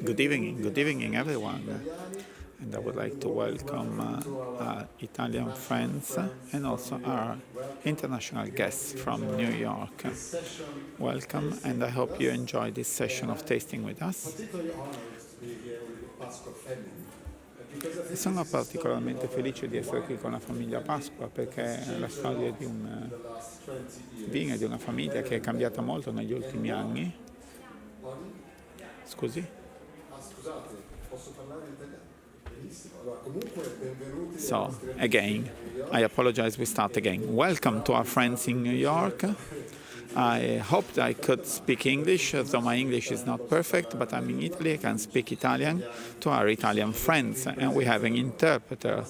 Good evening everyone. And I would like to welcome our Italian friends and also our international guests from New York. Welcome, and I hope you enjoy this session of tasting with us. Sono particolarmente felice di essere qui con la famiglia Pasqua perché è la storia di un vino e di una famiglia che è cambiata molto negli ultimi anni. Scusi? Scusate, posso parlare in italiano? Benissimo. Allora, comunque, benvenuti. So, again, I apologize, we start again. Welcome to our friends in New York. I hoped I could speak English, though my English is not perfect, but I'm in Italy, I can speak Italian to our Italian friends, and we have an interpreter.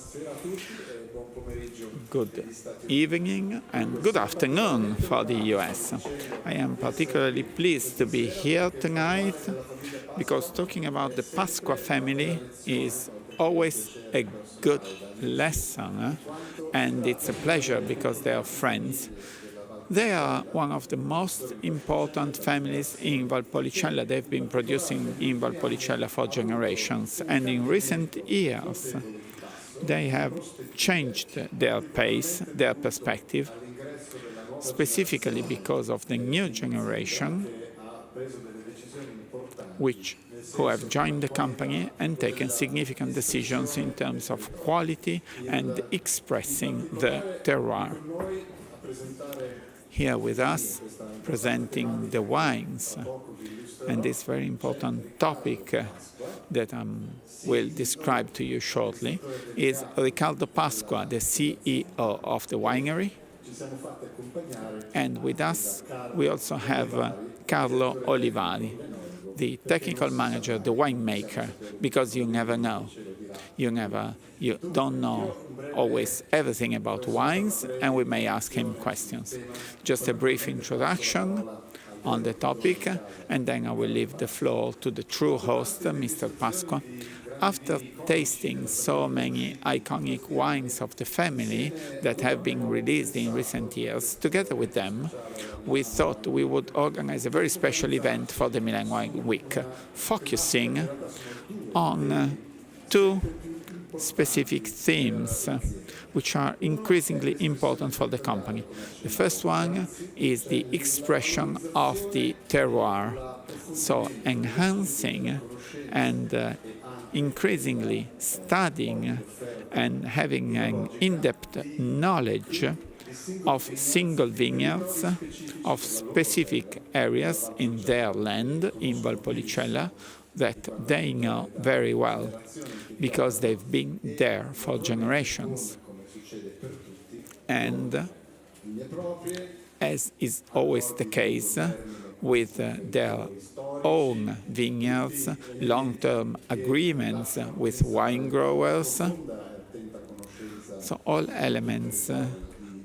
Good evening and good afternoon for the US. I am particularly pleased to be here tonight because talking about the PASQUA family is always a good lesson, and it's a pleasure because they are friends. They are one of the most important families in Valpolicella. They've been producing in Valpolicella for generations, and in recent years they have changed their pace, their perspective, specifically because of the new generation who have joined the company and taken significant decisions in terms of quality and expressing the terroir. Here with us, presenting the wines, and this very important topic that I will describe to you shortly, is Riccardo Pasqua, the CEO of the winery. And with us, we also have Carlo Olivari, the technical manager, the winemaker, because you never know. You don't know always everything about wines, and we may ask him questions. Just a brief introduction on the topic, and then I will leave the floor to the true host, Mr. Pasqua. After tasting so many iconic wines of the family that have been released in recent years, together with them, we thought we would organize a very special event for the Milan Wine Week, focusing on two specific themes which are increasingly important for the company. The first one is the expression of the terroir, so enhancing and increasingly studying and having an in-depth knowledge of single vineyards, of specific areas in their land, in Valpolicella, that they know very well, because they've been there for generations. And as is always the case with their own vineyards, long-term agreements with wine growers, so all elements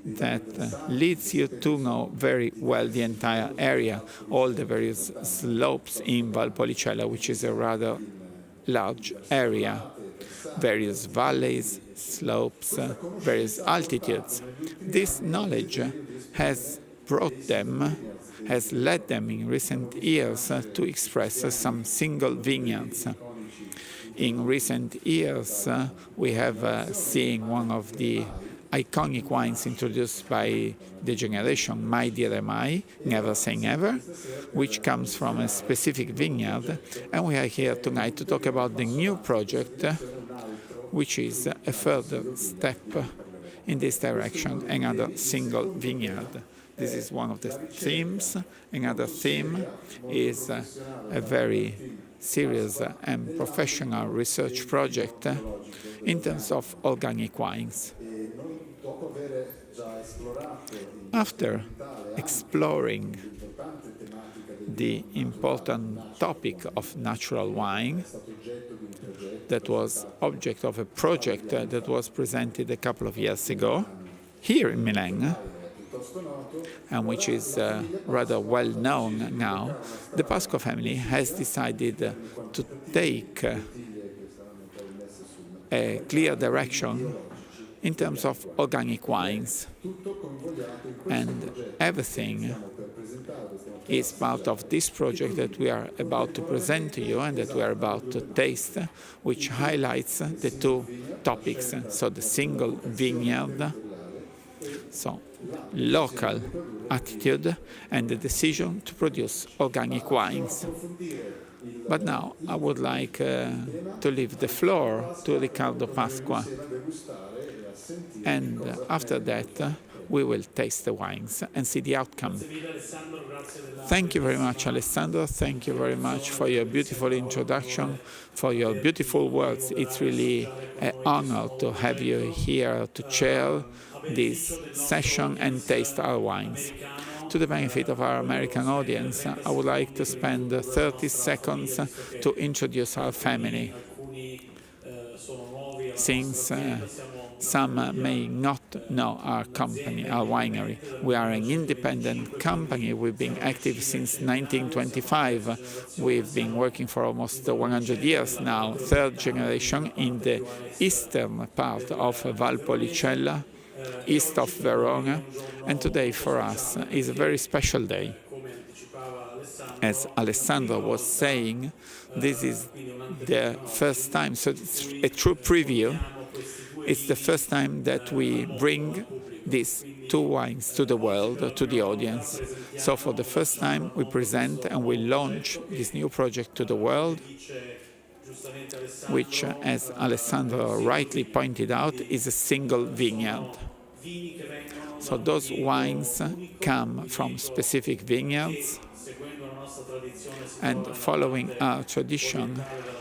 that leads you to know very well the entire area, all the various slopes in Valpolicella, which is a rather large area, various valleys, slopes, various altitudes. This knowledge has led them in recent years to express some single vineyards. In recent years, we have seen one of the iconic wines introduced by the generation, Mai Dire Mai, Never Say Never, which comes from a specific vineyard. And we are here tonight to talk about the new project, which is a further step in this direction, another single vineyard. This is one of the themes. Another theme is a very serious and professional research project in terms of organic wines. After exploring the important topic of natural wine, that was object of a project that was presented a couple of years ago here in Milan, and which is rather well known now, the PASQUA family has decided to take a clear direction in terms of organic wines, and everything is part of this project that we are about to present to you and that we are about to taste, which highlights the two topics. So the single vineyard, so local attitude, and the decision to produce organic wines. But now I would like to leave the floor to Riccardo Pasqua, and after that we will taste the wines and see the outcome. Thank you very much, Alessandro. Thank you very much for your beautiful introduction, for your beautiful words. It's really an honor to have you here to chair this session and taste our wines. To the benefit of our American audience, I would like to spend 30 seconds to introduce our family, since some may not know our company, our winery. We are an independent company. We've been active since 1925. We've been working for almost 100 years now, third generation in the eastern part of Valpolicella, east of Verona, and today for us is a very special day. As Alessandro was saying, this is the first time, so it's a true preview. It's the first time that we bring these two wines to the world, to the audience. So for the first time we present and we launch this new project to the world, which, as Alessandro rightly pointed out, is a single vineyard. So those wines come from specific vineyards, and following our tradition,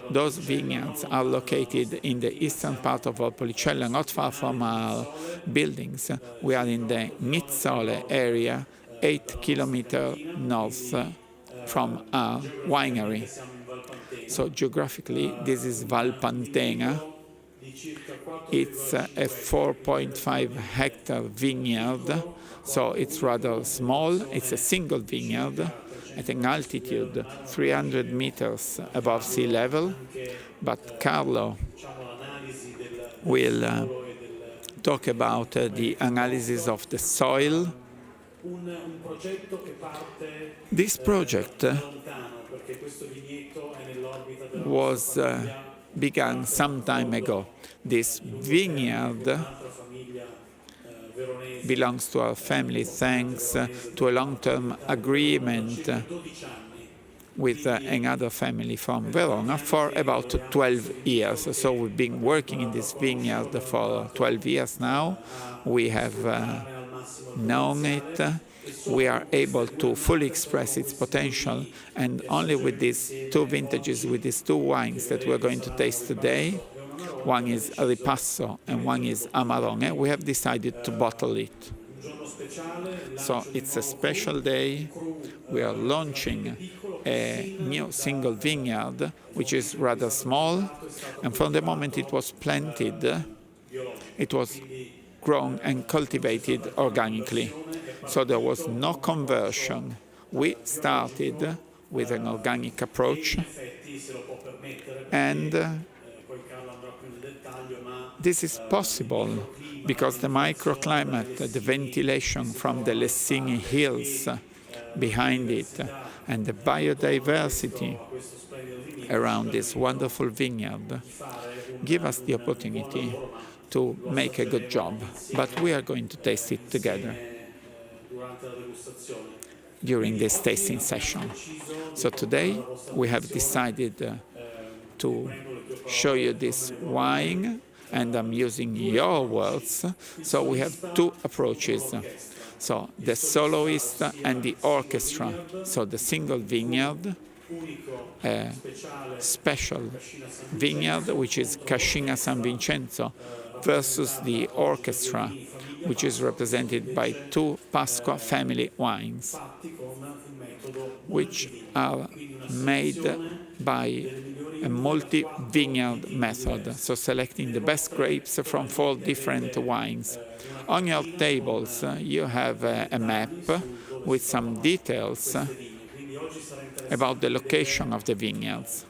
those vineyards are located in the eastern part of Valpolicella, not far from our buildings. We are in the Nizzole area, 8 kilometers north from our winery. So geographically, this is Valpantena. It's a 4.5 hectare vineyard, so it's rather small. It's a single vineyard at an altitude 300 meters above sea level, but Carlo will talk about the analysis of the soil. This project was began some time ago. This vineyard belongs to our family thanks to a long-term agreement with another family from Verona for about 12 years. So we've been working in this vineyard for 12 years now. We have known it. We are able to fully express its potential, and only with these two vintages, with these two wines that we're going to taste today, one is Ripasso and one is Amarone, we have decided to bottle it. So it's a special day. We are launching a new single vineyard, which is rather small, and from the moment it was planted, it was grown and cultivated organically. So there was no conversion. We started with an organic approach, and this is possible because the microclimate, the ventilation from the Lessini hills behind it, and the biodiversity around this wonderful vineyard give us the opportunity to make a good job. But we are going to taste it together during this tasting session. So today we have decided to show you this wine, and I'm using your words. So we have two approaches. So the soloist and the orchestra. So the single vineyard, a special vineyard, which is Cascina San Vincenzo, versus the orchestra, which is represented by two PASQUA family wines, which are made by a multi-vineyard method, so selecting the best grapes from 4 different wines. On your tables, you have a map with some details about the location of the vineyards.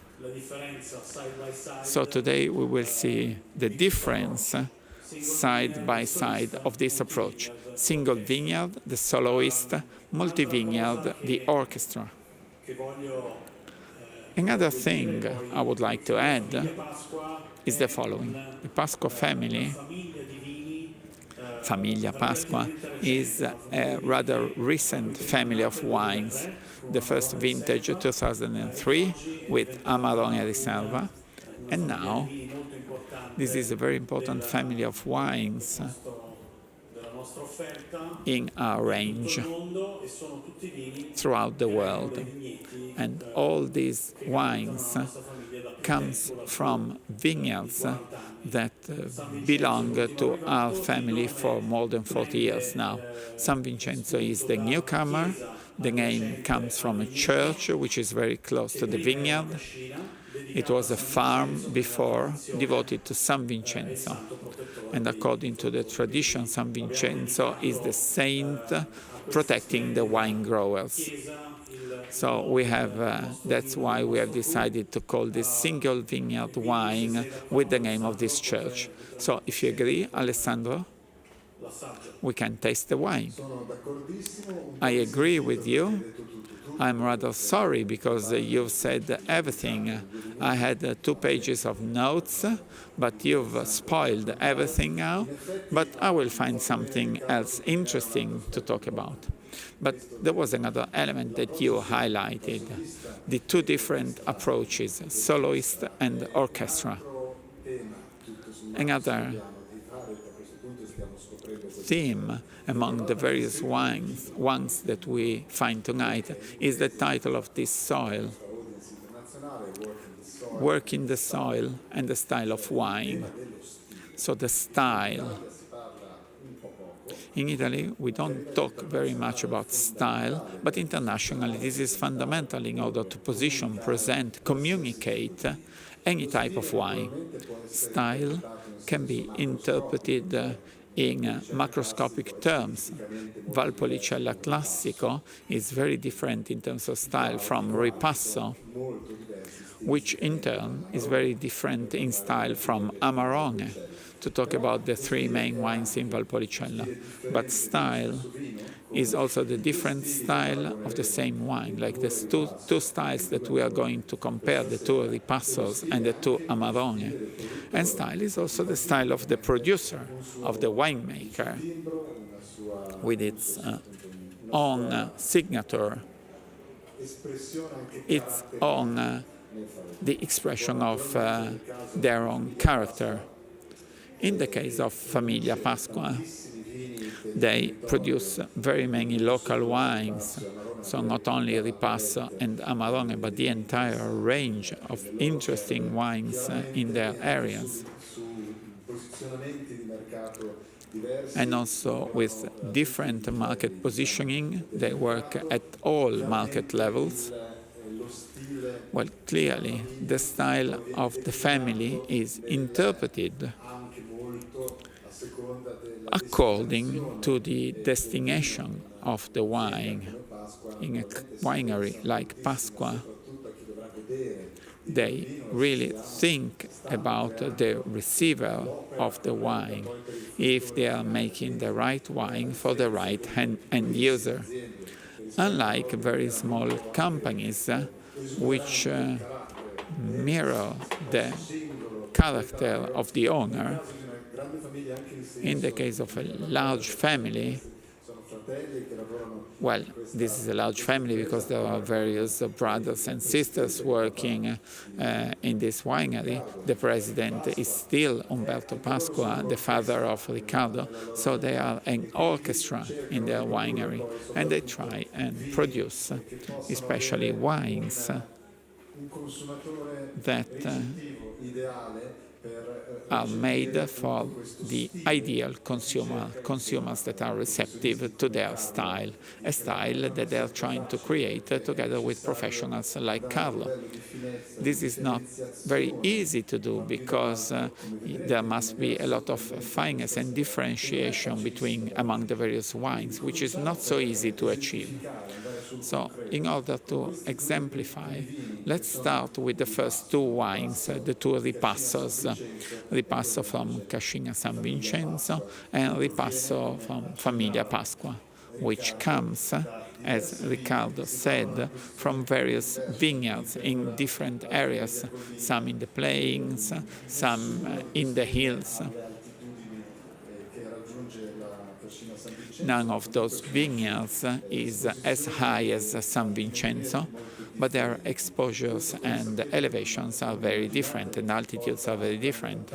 So today we will see the difference side by side of this approach. Single vineyard, the soloist, multi-vineyard, the orchestra. Another thing I would like to add is the following. The PASQUA family, Famiglia PASQUA, is a rather recent family of wines. The first vintage 2003 with Amarone Riserva, and now this is a very important family of wines in our range throughout the world. And all these wines comes from vineyards that belong to our family for more than 40 years now. San Vincenzo is the newcomer. The name comes from a church which is very close to the vineyard. It was a farm before devoted to San Vincenzo. And according to the tradition, San Vincenzo is the saint protecting the wine growers. So we have, that's why we have decided to call this single vineyard wine with the name of this church. So if you agree, Alessandro, we can taste the wine. I agree with you. I'm rather sorry because you've said everything. I had 2 pages of notes, but you've spoiled everything now. But I will find something else interesting to talk about. But there was another element that you highlighted, the 2 different approaches, soloist and orchestra. Another theme among the various ones that we find tonight is the title of this soil, Work in the Soil and the Style of Wine. So the style. In Italy, we don't talk very much about style, but internationally this is fundamental in order to position, present, communicate any type of wine. Style can be interpreted in macroscopic terms. Valpolicella Classico is very different in terms of style from Ripasso, which in turn is very different in style from Amarone, to talk about the 3 main wines in Valpolicella. But style is also the different style of the same wine, like the two styles that we are going to compare, the 2 Ripassos and the 2 Amarone. And style is also the style of the producer, of the winemaker, with its own signature, its own the expression of their own character. In the case of Famiglia PASQUA, they produce very many local wines, so not only Ripasso and Amarone, but the entire range of interesting wines in their areas. And also with different market positioning, they work at all market levels. Well, clearly, the style of the family is interpreted according to the destination of the wine. In a winery like PASQUA, they really think about the receiver of the wine, if they are making the right wine for the right end user. Unlike very small companies which mirror the character of the owner, in the case of a large family, well, this is a large family because there are various brothers and sisters working in this winery. The president is still Umberto PASQUA, the father of Riccardo, so they are an orchestra in their winery, and they try and produce especially wines that are made for the ideal consumers that are receptive to their style, a style that they are trying to create together with professionals like Carlo. This is not very easy to do because there must be a lot of fineness and differentiation among the various wines, which is not so easy to achieve. So in order to exemplify, let's start with the first two wines, the two ripassos, ripasso from Cascina San Vincenzo and ripasso from Famiglia Pasqua, which comes, as Riccardo said, from various vineyards in different areas, some in the plains, some in the hills. None of those vineyards is as high as San Vincenzo, but their exposures and elevations are very different and altitudes are very different.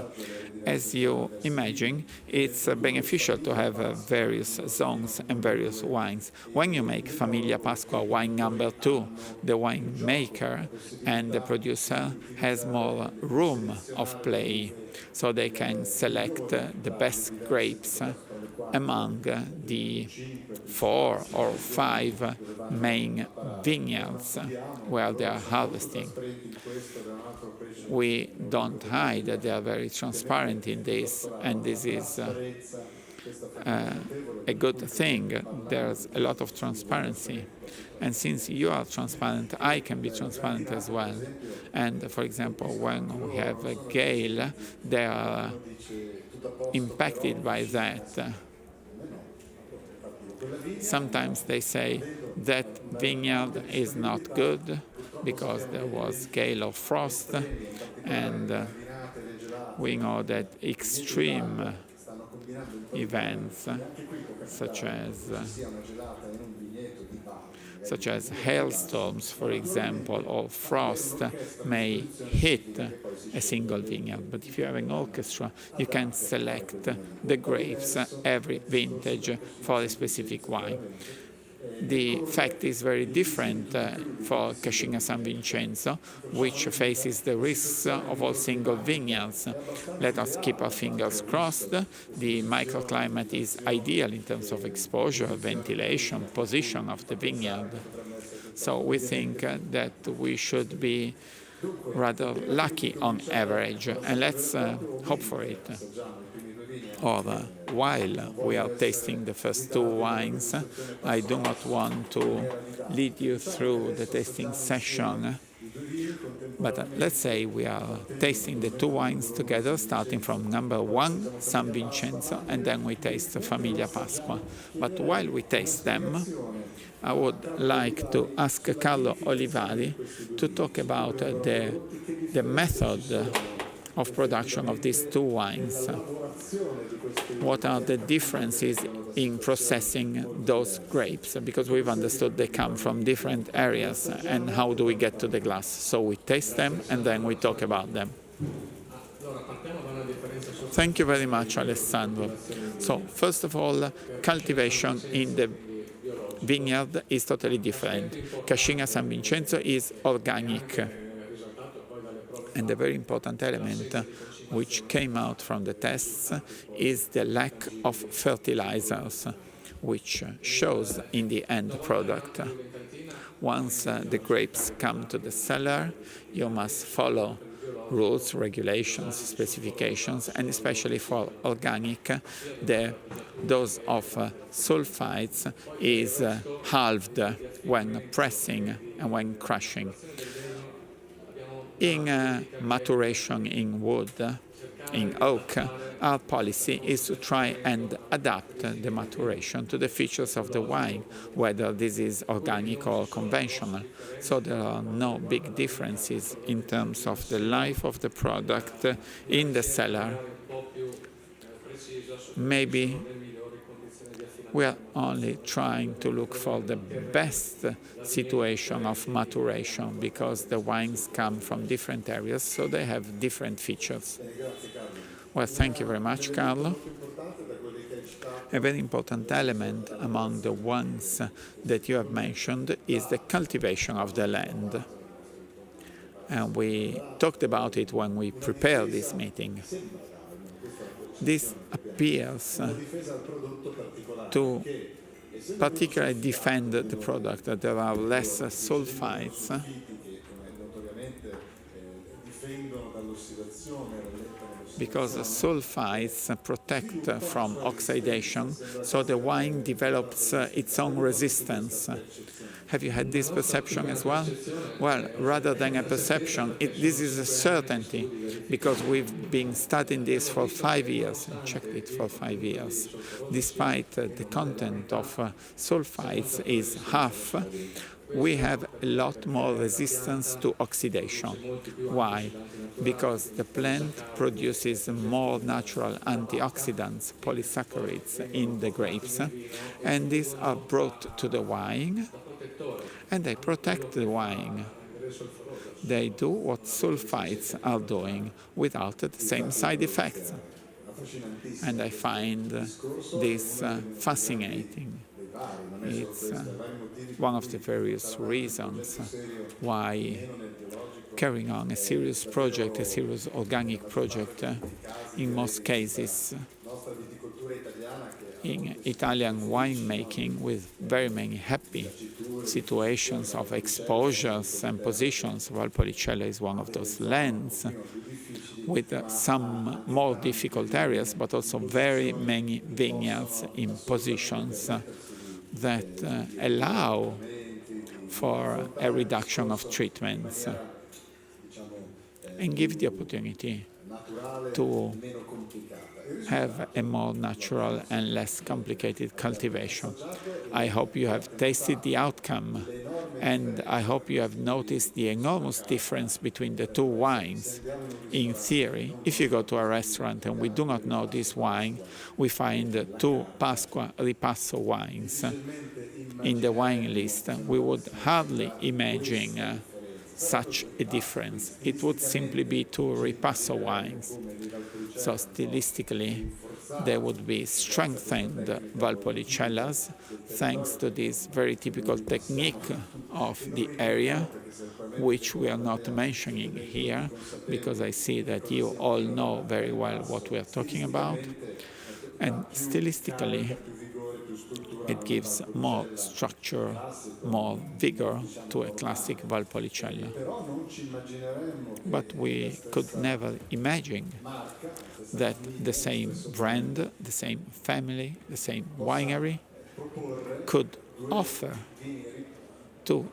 As you imagine, it's beneficial to have various zones and various wines. When you make Famiglia Pasqua wine number 2, the winemaker and the producer has more room of play, so they can select the best grapes among the 4 or 5 main vineyards where they are harvesting. We don't hide that they are very transparent in this, and this is a good thing. There's a lot of transparency, and since you are transparent, I can be transparent as well. And for example, when we have a gale, they are impacted by that. Sometimes they say that vineyard is not good because there was gale or frost, and we know that extreme events such as hailstorms, for example, or frost may hit a single vineyard. But if you have an orchestra, you can select the grapes every vintage for a specific wine. The fact is very different for Cascina San Vincenzo, which faces the risks of all single vineyards. Let us keep our fingers crossed. The microclimate is ideal in terms of exposure, ventilation, position of the vineyard. So we think that we should be rather lucky on average, and let's hope for it. Or while we are tasting the first two wines, I do not want to lead you through the tasting session, but let's say we are tasting the two wines together, starting from number 1, San Vincenzo, and then we taste Famiglia Pasqua. But while we taste them, I would like to ask Carlo Olivari to talk about the method of production of these two wines. What are the differences in processing those grapes? Because we've understood they come from different areas, and how do we get to the glass? So we taste them and then we talk about them. Thank you very much, Alessandro. So first of all, cultivation in the vineyard is totally different. Cascina San Vincenzo is organic. And a very important element which came out from the tests is the lack of fertilizers, which shows in the end product. Once the grapes come to the cellar, you must follow rules, regulations, specifications, and especially for organic, the dose of sulfites is halved when pressing and when crushing. In maturation in wood, in oak, our policy is to try and adapt the maturation to the features of the wine, whether this is organic or conventional. So there are no big differences in terms of the life of the product in the cellar. Maybe we are only trying to look for the best situation of maturation, because the wines come from different areas, so they have different features. Well, thank you very much, Carlo. A very important element among the ones that you have mentioned is the cultivation of the land. And we talked about it when we prepared this meeting. This appears to particularly defend the product, that there are less sulfites. because the sulfides protect from oxidation, so the wine develops its own resistance. Have you had this perception as well? Well, rather than a perception, this is a certainty, because we've been studying this for 5 years, and checked it for 5 years. Despite the content of sulfides is half, we have a lot more resistance to oxidation. Why? Because the plant produces more natural antioxidants, polysaccharides, in the grapes, and these are brought to the wine, and they protect the wine. They do what sulfides are doing without the same side effects. And I find this fascinating. It's one of the various reasons why carrying on a serious project, a serious organic project, in most cases, in Italian winemaking, with very many happy situations of exposures and positions. Valpolicella is one of those lands with some more difficult areas, but also very many vineyards in positions that allow for a reduction of treatments and give the opportunity to have a more natural and less complicated cultivation. I hope you have tasted the outcome, and I hope you have noticed the enormous difference between the two wines. In theory, if you go to a restaurant and we do not know this wine, we find two PASQUA Ripasso wines in the wine list. We would hardly imagine such a difference. It would simply be two Ripasso wines. So stylistically, they would be strengthened Valpolicellas thanks to this very typical technique of the area, which we are not mentioning here, because I see that you all know very well what we are talking about. And stylistically, it gives more structure, more vigor to a classic Valpolicella. But we could never imagine that the same brand, the same family, the same winery could offer two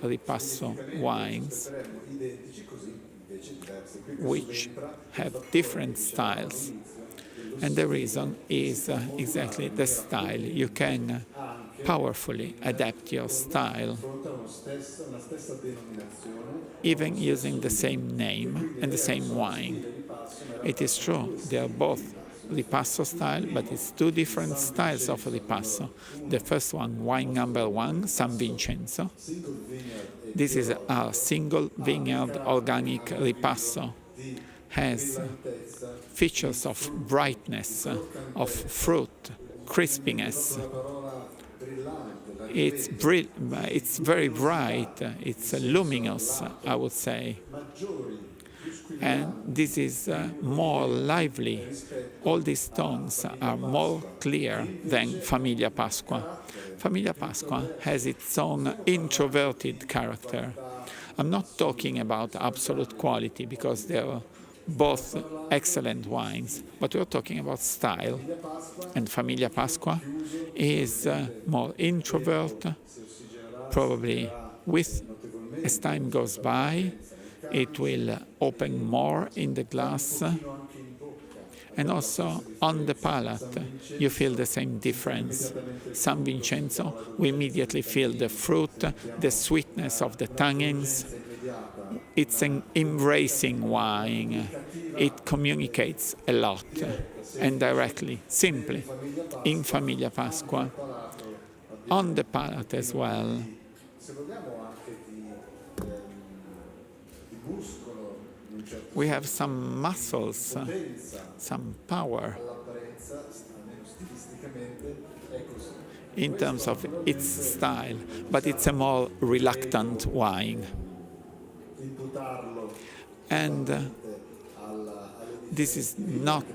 Ripasso wines which have different styles. And the reason is exactly the style. You can powerfully adapt your style, even using the same name and the same wine. It is true, they are both Ripasso style, but it's two different styles of Ripasso. The first one, wine number 1, San Vincenzo. This is our single vineyard organic Ripasso. Has features of brightness, of fruit, crispiness. It's very bright, it's luminous, I would say. And this is more lively. All these tones are more clear than Famiglia Pasqua. Famiglia Pasqua has its own introverted character. I'm not talking about absolute quality, because they're both excellent wines, but we're talking about style. And Famiglia Pasqua is more introvert, probably as time goes by, it will open more in the glass. And also on the palate, you feel the same difference. San Vincenzo, we immediately feel the fruit, the sweetness of the tannins. It's an embracing wine. It communicates a lot and directly, simply, in Famiglia Pasqua. On the palate as well. We have some muscles, some power in terms of its style, but it's a more reluctant wine. And this is not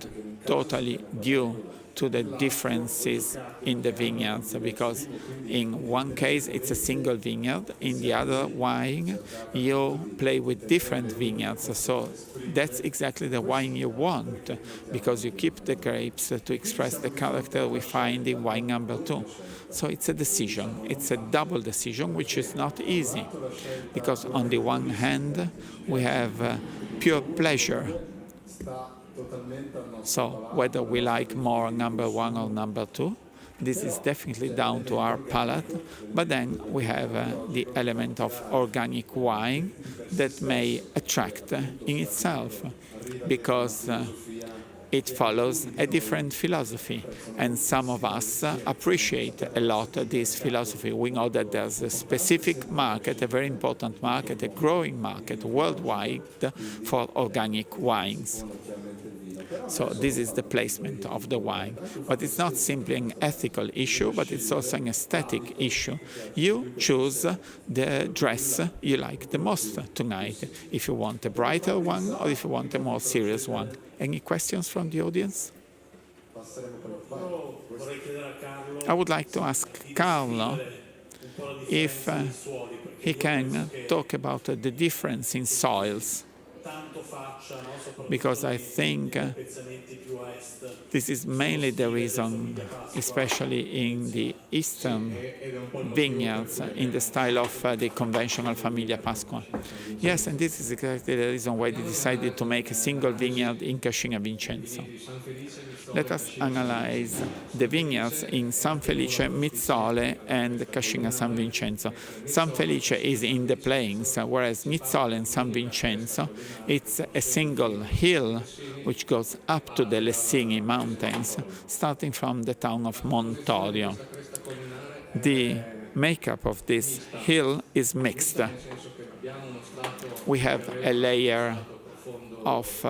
totally due to the differences in the vineyards, because in one case it's a single vineyard, in the other wine you play with different vineyards. So that's exactly the wine you want, because you keep the grapes to express the character we find in wine number 2. So it's a decision, it's a double decision, which is not easy, because on the one hand we have pure pleasure. So whether we like more number 1 or number 2, this is definitely down to our palate. But then we have the element of organic wine that may attract in itself, because it follows a different philosophy. And some of us appreciate a lot this philosophy. We know that there's a specific market, a very important market, a growing market worldwide for organic wines. So this is the placement of the wine. But it's not simply an ethical issue, but it's also an aesthetic issue. You choose the dress you like the most tonight, if you want a brighter one or if you want a more serious one. Any questions from the audience? I would like to ask Carlo if he can talk about the difference in soils, because I think this is mainly the reason, especially in the eastern vineyards, in the style of the conventional Famiglia Pasqua. Yes, and this is exactly the reason why they decided to make a single vineyard in Cascina Vincenzo. Let us analyze the vineyards in San Felice, Mizzole, and Cascina San Vincenzo. San Felice is in the plains, whereas Mizzole and San Vincenzo, it's a single hill which goes up to the Lessini Mountains, starting from the town of Montorio. The makeup of this hill is mixed. We have a layer of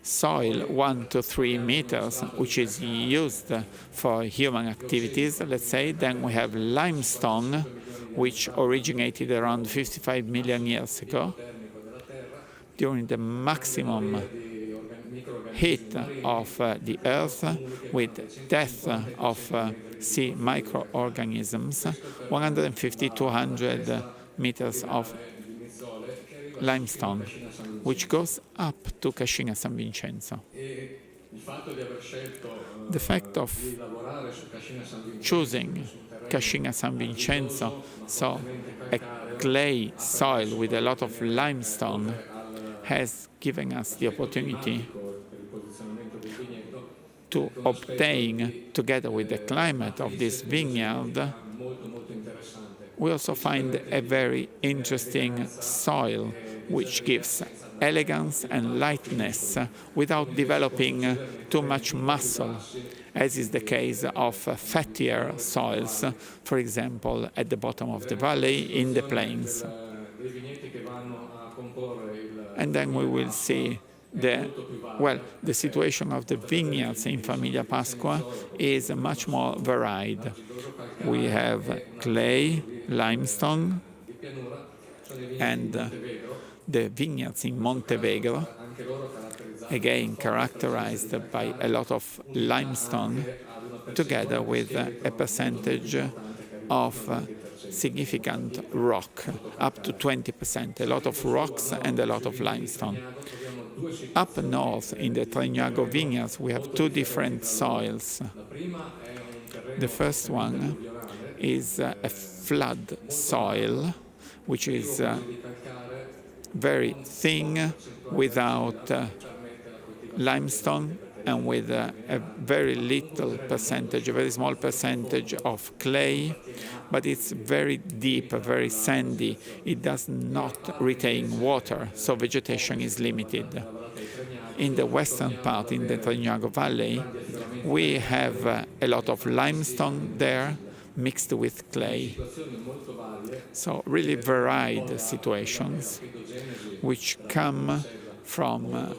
soil 1 to 3 meters, which is used for human activities, let's say. Then we have limestone, which originated around 55 million years ago, during the maximum heat of the Earth, with death of sea microorganisms, 150-200 meters of limestone, which goes up to Cascina San Vincenzo. The fact of choosing Cascina San Vincenzo, so a clay soil with a lot of limestone, has given us the opportunity to obtain, together with the climate of this vineyard, we also find a very interesting soil which gives elegance and lightness without developing too much muscle, as is the case of fattier soils, for example, at the bottom of the valley, in the plains. And then we will see the situation of the vineyards in Famiglia Pasqua is much more varied. We have clay, limestone, and the vineyards in Montevegro, again characterized by a lot of limestone, together with a percentage of significant rock, up to 20%, a lot of rocks and a lot of limestone. Up north in the Tregnago vineyards, we have two different soils. The first one is a flood soil, which is very thin, without limestone, and with a very little percentage, a very small percentage of clay, but it's very deep, very sandy. It does not retain water, so vegetation is limited. In the western part, in the Tregnago Valley, we have a lot of limestone there, mixed with clay. So really varied situations, which come from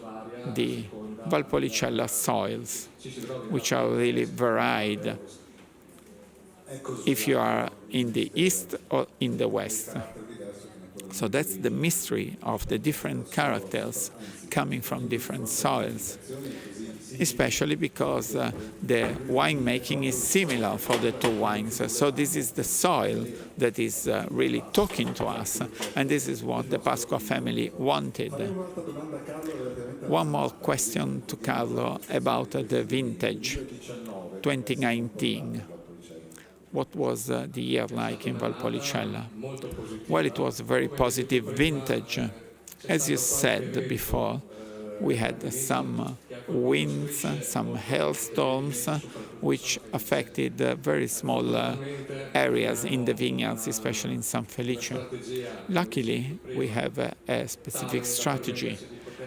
the Valpolicella soils, which are really varied if you are in the east or in the west. So that's the mystery of the different characters coming from different soils. especially because the winemaking is similar for the two wines. So this is the soil that is really talking to us, and this is what the PASQUA family wanted. One more question to Carlo about the vintage 2019. What was the year like in Valpolicella? Well, it was a very positive vintage. As you said before, we had some winds, some hailstorms, which affected very small areas in the vineyards, especially in San Felice. Luckily, we have a specific strategy,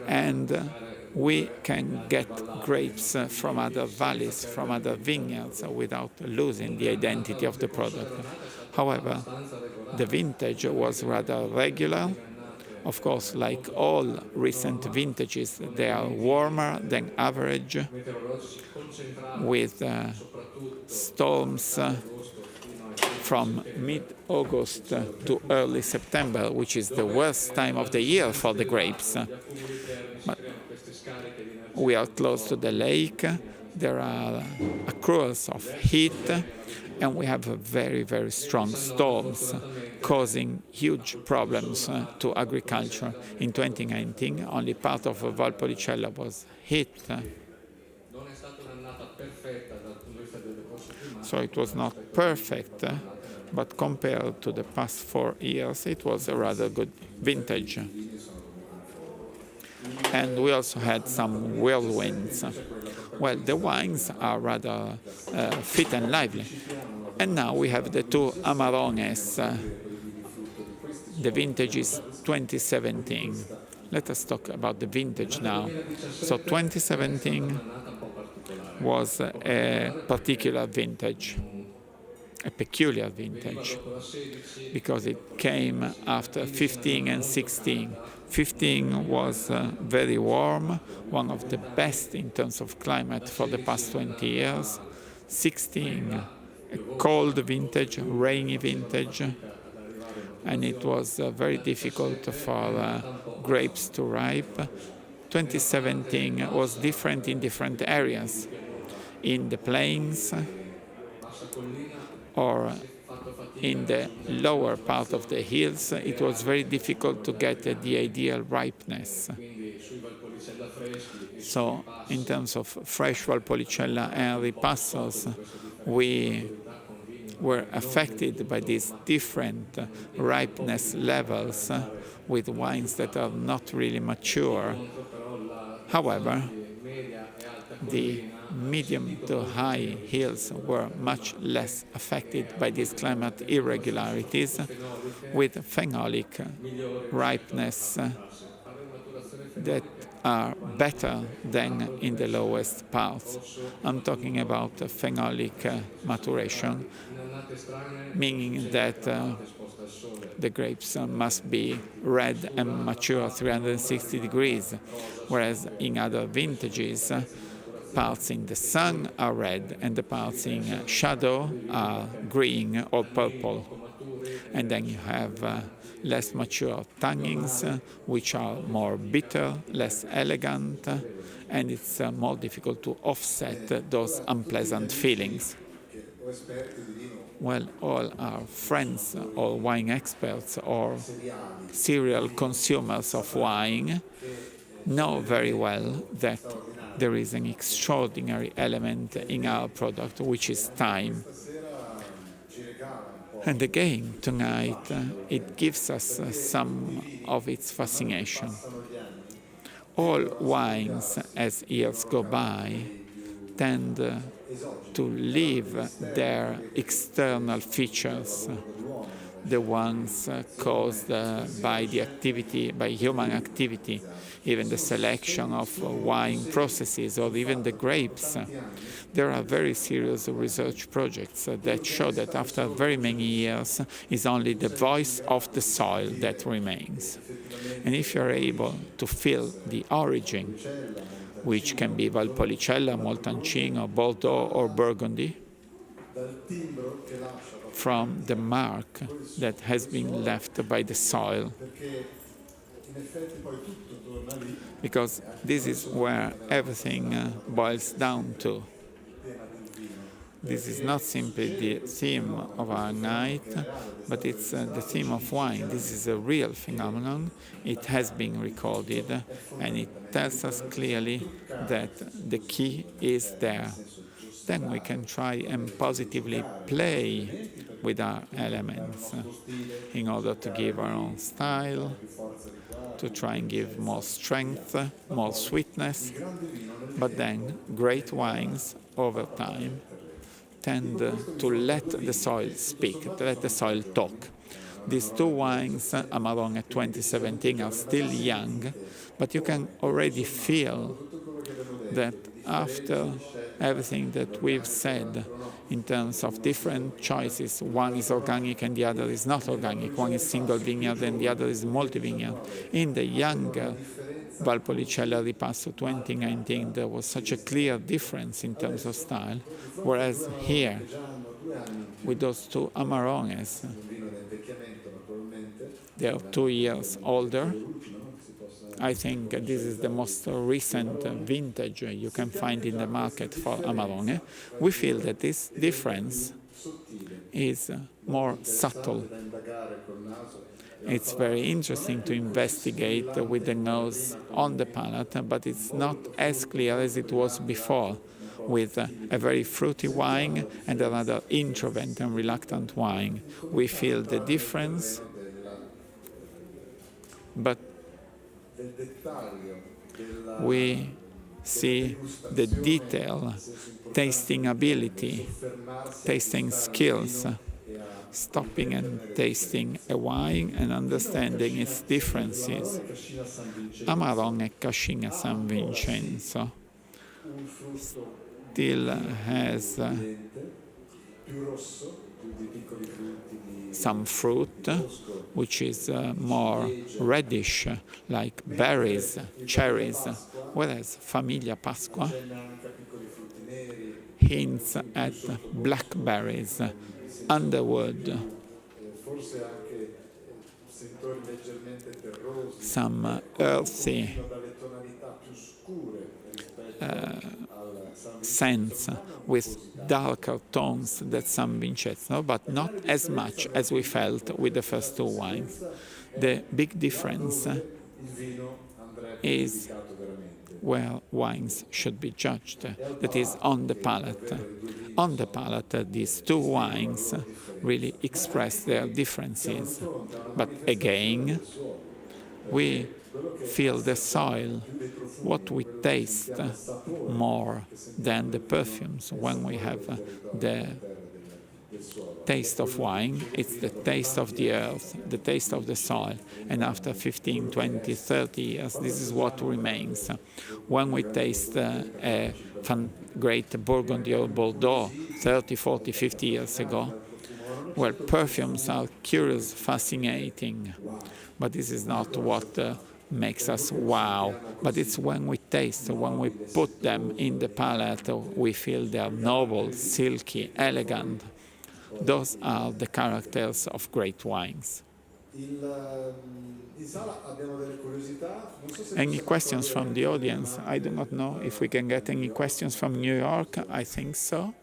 and we can get grapes from other valleys, from other vineyards, without losing the identity of the product. However, the vintage was rather regular. Of course, like all recent vintages, they are warmer than average, with storms from mid-August to early September, which is the worst time of the year for the grapes. But we are close to the lake, there are accruals of heat, and we have very, very strong storms causing huge problems to agriculture. In 2019, only part of Valpolicella was hit. So it was not perfect, but compared to the past 4 years, it was a rather good vintage. And we also had some whirlwinds. Well, the wines are rather fit and lively. And now we have the two Amarones. The vintage is 2017. Let us talk about the vintage now. So 2017 was a particular vintage, a peculiar vintage, because it came after 15 and 16. 15 was very warm, one of the best in terms of climate for the past 20 years. 16, a cold vintage, rainy vintage, and it was very difficult for grapes to ripe. 2017 was different in different areas. In the plains or in the lower part of the hills, it was very difficult to get the ideal ripeness. So, in terms of fresh Valpolicella and Ripassos, we were affected by these different ripeness levels with wines that are not really mature. However, the medium to high hills were much less affected by these climate irregularities, with phenolic ripeness that are better than in the lowest parts. I'm talking about phenolic maturation, meaning that the grapes must be red and mature 360 degrees, whereas in other vintages, parts in the sun are red and the parts in shadow are green or purple. And then you have less mature tannins, which are more bitter, less elegant, and it's more difficult to offset those unpleasant feelings. Well, all our friends, all wine experts or serial consumers of wine know very well that there is an extraordinary element in our product, which is time. And again, tonight, it gives us some of its fascination. All wines, as years go by, tend to leave their external features, the ones caused by the activity, by human activity, even the selection of wine processes or even the grapes. There are very serious research projects that show that after very many years, it's only the voice of the soil that remains. And if you're able to feel the origin, which can be Valpolicella, Montalcino, Bordeaux or Burgundy, from the mark that has been left by the soil. because this is where everything boils down to. This is not simply the theme of our night, but it's the theme of wine. This is a real phenomenon. It has been recorded, and it tells us clearly that the key is there. Then we can try and positively play with our elements in order to give our own style, to try and give more strength, more sweetness. But then great wines over time tend to let the soil speak, to let the soil talk. These two wines, Amarone 2017, are still young, but you can already feel that after everything that we've said in terms of different choices, one is organic and the other is not organic, one is single vineyard and the other is multi-vineyard. In the younger Valpolicella Ripasso 2019, there was such a clear difference in terms of style, whereas here, with those two Amarones, they are 2 years older. I think this is the most recent vintage you can find in the market for Amarone. We feel that this difference is more subtle. It's very interesting to investigate with the nose on the palate, but it's not as clear as it was before, with a very fruity wine and a rather introvert and reluctant wine. We feel the difference, but we see the detail, tasting ability, tasting skills, stopping and tasting a wine and understanding its differences. Amarone Cascina San Vincenzo still has some fruit, which is more reddish, like berries, cherries, whereas Famiglia Pasqua hints at blackberries, underwood, some earthy scents with darker tones than San Vincenzo, but not as much as we felt with the first two wines. The big difference is where wines should be judged, that is on the palate. On the palate, these two wines really express their differences. But again, we feel the soil, what we taste more than the perfumes. When we have the taste of wine, it's the taste of the earth, the taste of the soil. And after 15, 20, 30 years, this is what remains. When we taste a great Burgundy or Bordeaux 30, 40, 50 years ago, well, perfumes are curious, fascinating, but this is not what makes us wow. But it's when we taste, when we put them in the palate, we feel they are noble, silky, elegant. Those are the characters of great wines. Any questions from the audience? I do not know if we can get any questions from New York. I think so.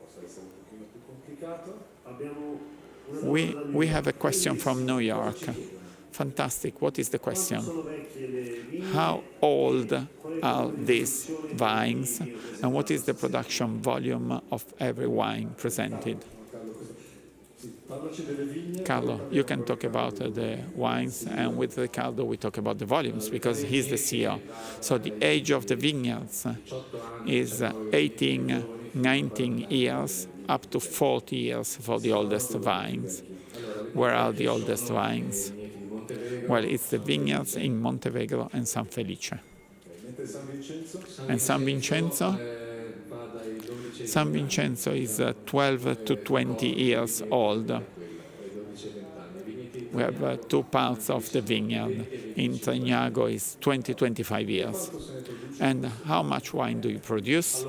We have a question from New York. Fantastic. What is the question? How old are these vines, and what is the production volume of every wine presented? Carlo, you can talk about the wines, and with Riccardo we talk about the volumes, because he's the CEO. So the age of the vineyards is 18, 19 years, up to 40 years for the oldest vines. Where are the oldest vines? Well, it's the vineyards in Montevegro and San Felice. And San Vincenzo? San Vincenzo is 12 to 20 years old. We have two parts of the vineyard. In Tregnago is 20-25 years. And how much wine do you produce?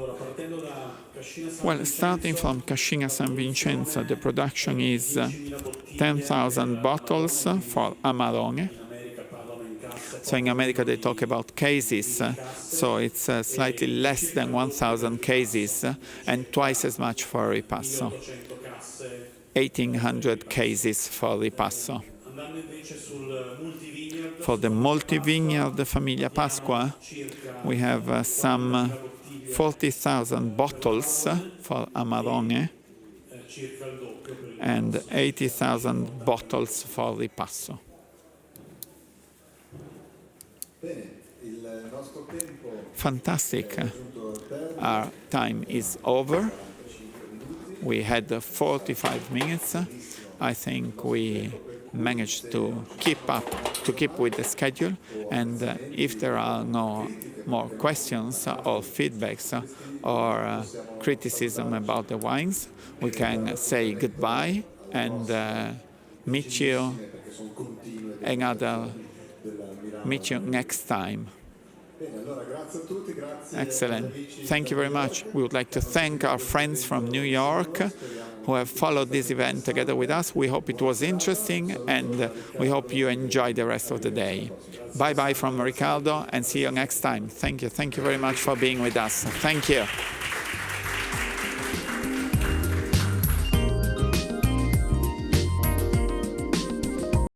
Well, starting from Cascina San Vincenzo, the production is 10,000 bottles for Amarone. So in America they talk about cases, so it's slightly less than 1,000 cases and twice as much for ripasso. 1,800 cases for ripasso. For the multi-vineyard Famiglia Pasqua, we have some 40,000 bottles for Amarone and 80,000 bottles for ripasso. Fantastic. Our time is over. We had 45 minutes. I think we managed to keep with the schedule. And if there are no more questions or feedbacks or criticism about the wines, we can say goodbye and meet you next time. Excellent. Thank you very much. We would like to thank our friends from New York who have followed this event together with us. We hope it was interesting and we hope you enjoy the rest of the day. Bye-bye from Riccardo and see you next time. Thank you. Thank you very much for being with us. Thank you.